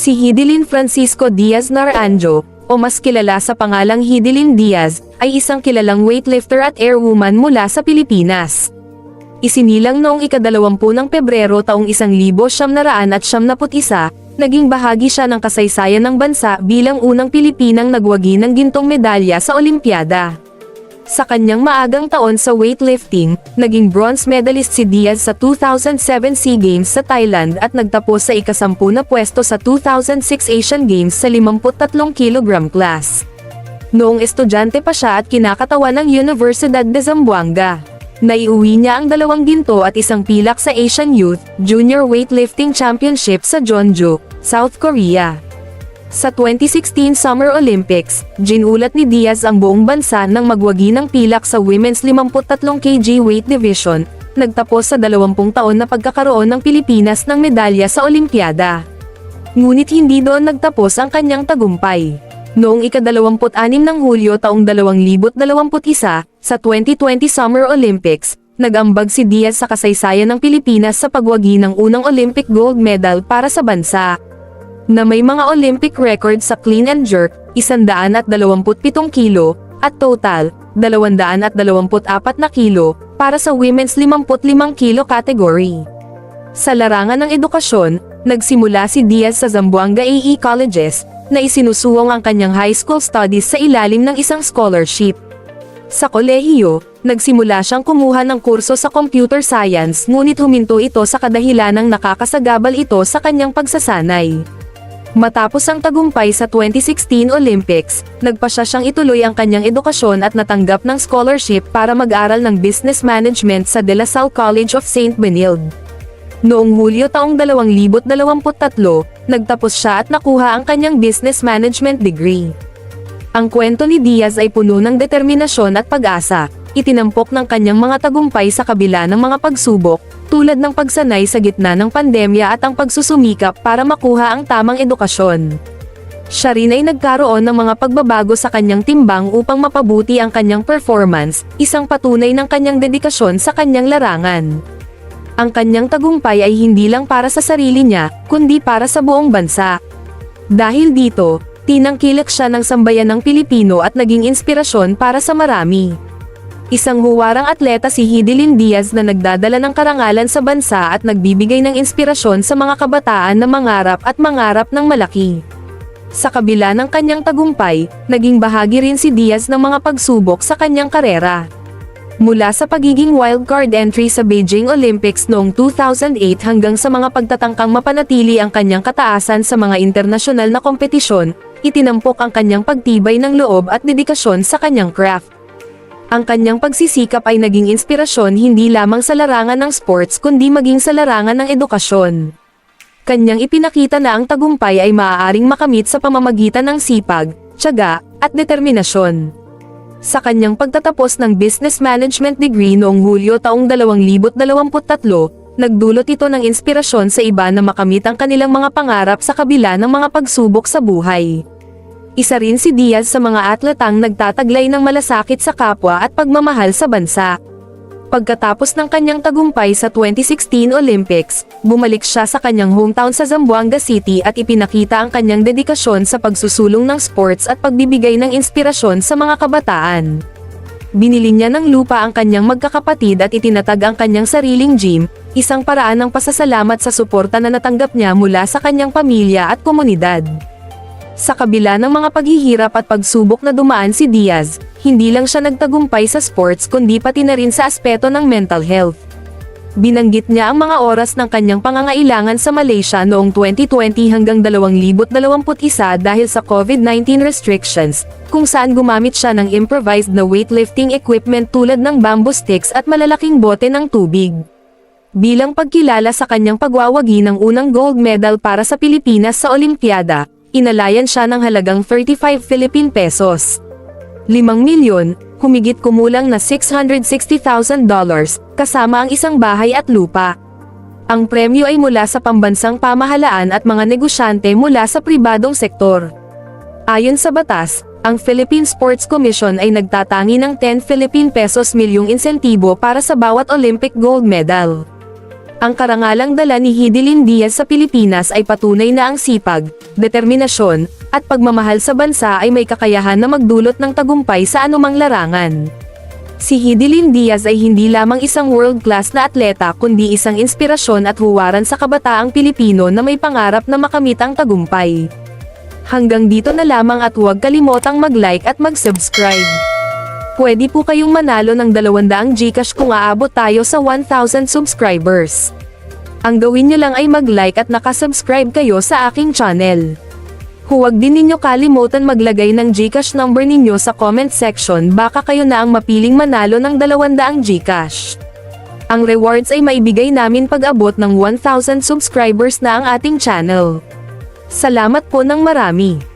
Si Hidilyn Francisco Diaz Naranjo, o mas kilala sa pangalang Hidilyn Diaz, ay isang kilalang weightlifter at airwoman mula sa Pilipinas. Isinilang noong ika-20 ng Pebrero taong 1991, naging bahagi siya ng kasaysayan ng bansa bilang unang Pilipinang nagwagi ng gintong medalya sa Olimpiada. Sa kanyang maagang taon sa weightlifting, naging bronze medalist si Diaz sa 2007 SEA Games sa Thailand at nagtapos sa ika-10 na pwesto sa 2006 Asian Games sa 53 kg class. Noong estudyante pa siya at kinakatawan ng Universidad de Zamboanga, naiuwi niya ang 2 ginto at 1 pilak sa Asian Youth Junior Weightlifting Championship sa Jeonju, South Korea. Sa 2016 Summer Olympics, ginulat ni Diaz ang buong bansa nang magwagi ng pilak sa Women's 53 kg weight division, nagtapos sa 20 taon na pagkakaroon ng Pilipinas ng medalya sa Olimpiada. Ngunit hindi doon nagtapos ang kanyang tagumpay. Noong ika-26 ng Hulyo taong 2021, sa 2020 Summer Olympics, nag-ambag si Diaz sa kasaysayan ng Pilipinas sa pagwagi ng unang Olympic gold medal para sa bansa, na may mga Olympic records sa clean and jerk, 127 kilo, at total, 224 na kilo, para sa women's 55 kilo category. Sa larangan ng edukasyon, nagsimula si Diaz sa Zamboanga AE Colleges, na isinusuwong ang kanyang high school studies sa ilalim ng isang scholarship. Sa kolehiyo, nagsimula siyang kumuha ng kurso sa computer science ngunit huminto ito sa kadahilanang nakakasagabal ito sa kanyang pagsasanay. Matapos ang tagumpay sa 2016 Olympics, nagpasya siyang ituloy ang kanyang edukasyon at natanggap ng scholarship para mag-aral ng business management sa De La Salle College of St. Benilde. Noong Hulyo taong 2023, nagtapos siya at nakuha ang kanyang business management degree. Ang kwento ni Diaz ay puno ng determinasyon at pag-asa. Itinampok ng kanyang mga tagumpay sa kabila ng mga pagsubok, tulad ng pagsanay sa gitna ng pandemya at ang pagsusumikap para makuha ang tamang edukasyon. Siya rin ay nagkaroon ng mga pagbabago sa kanyang timbang upang mapabuti ang kanyang performance, isang patunay ng kanyang dedikasyon sa kanyang larangan. Ang kanyang tagumpay ay hindi lang para sa sarili niya, kundi para sa buong bansa. Dahil dito, tinangkilik siya ng sambayan ng Pilipino at naging inspirasyon para sa marami. Isang huwarang atleta si Hidilyn Diaz na nagdadala ng karangalan sa bansa at nagbibigay ng inspirasyon sa mga kabataan na mangarap at mangarap ng malaki. Sa kabila ng kanyang tagumpay, naging bahagi rin si Diaz ng mga pagsubok sa kanyang karera. Mula sa pagiging wildcard entry sa Beijing Olympics noong 2008 hanggang sa mga pagtatangkang mapanatili ang kanyang kataasan sa mga internasyonal na kompetisyon, itinampok ang kanyang pagtibay ng loob at dedikasyon sa kanyang craft. Ang kanyang pagsisikap ay naging inspirasyon hindi lamang sa larangan ng sports kundi maging sa larangan ng edukasyon. Kanyang ipinakita na ang tagumpay ay maaaring makamit sa pamamagitan ng sipag, tiyaga, at determinasyon. Sa kanyang pagtatapos ng business management degree noong Hulyo taong 2023, nagdulot ito ng inspirasyon sa iba na makamit ang kanilang mga pangarap sa kabila ng mga pagsubok sa buhay. Isa rin si Diaz sa mga atletang nagtataglay ng malasakit sa kapwa at pagmamahal sa bansa. Pagkatapos ng kanyang tagumpay sa 2016 Olympics, bumalik siya sa kanyang hometown sa Zamboanga City at ipinakita ang kanyang dedikasyon sa pagsusulong ng sports at pagbibigay ng inspirasyon sa mga kabataan. Binili niya ng lupa ang kanyang magkakapatid at itinatag ang kanyang sariling gym, isang paraan ng pasasalamat sa suporta na natanggap niya mula sa kanyang pamilya at komunidad. Sa kabila ng mga paghihirap at pagsubok na dumaan si Diaz, hindi lang siya nagtagumpay sa sports kundi pati na rin sa aspeto ng mental health. Binanggit niya ang mga oras ng kanyang pangangailangan sa Malaysia noong 2020 hanggang 2021 dahil sa COVID-19 restrictions, kung saan gumamit siya ng improvised na weightlifting equipment tulad ng bamboo sticks at malalaking bote ng tubig. Bilang pagkilala sa kanyang pagwawagi ng unang gold medal para sa Pilipinas sa Olimpiada, inalayan siya ng halagang 35 Philippine pesos. 5 milyon, humigit kumulang na $660,000, kasama ang isang bahay at lupa. Ang premyo ay mula sa pambansang pamahalaan at mga negosyante mula sa pribadong sektor. Ayon sa batas, ang Philippine Sports Commission ay nagtatangi ng 10 Philippine pesos milyong insentibo para sa bawat Olympic gold medal. Ang karangalang dala ni Hidilyn Diaz sa Pilipinas ay patunay na ang sipag, determinasyon, at pagmamahal sa bansa ay may kakayahan na magdulot ng tagumpay sa anumang larangan. Si Hidilyn Diaz ay hindi lamang isang world-class na atleta kundi isang inspirasyon at huwaran sa kabataang Pilipino na may pangarap na makamit ang tagumpay. Hanggang dito na lamang at huwag kalimotang mag-like at mag-subscribe. Pwede po kayong manalo ng 200 GCash kung aabot tayo sa 1,000 subscribers. Ang gawin nyo lang ay mag-like at nakasubscribe kayo sa aking channel. Huwag din ninyo kalimutan maglagay ng GCash number ninyo sa comment section, baka kayo na ang mapiling manalo ng 200 GCash. Ang rewards ay maibigay namin pag abot ng 1,000 subscribers na ang ating channel. Salamat po ng marami.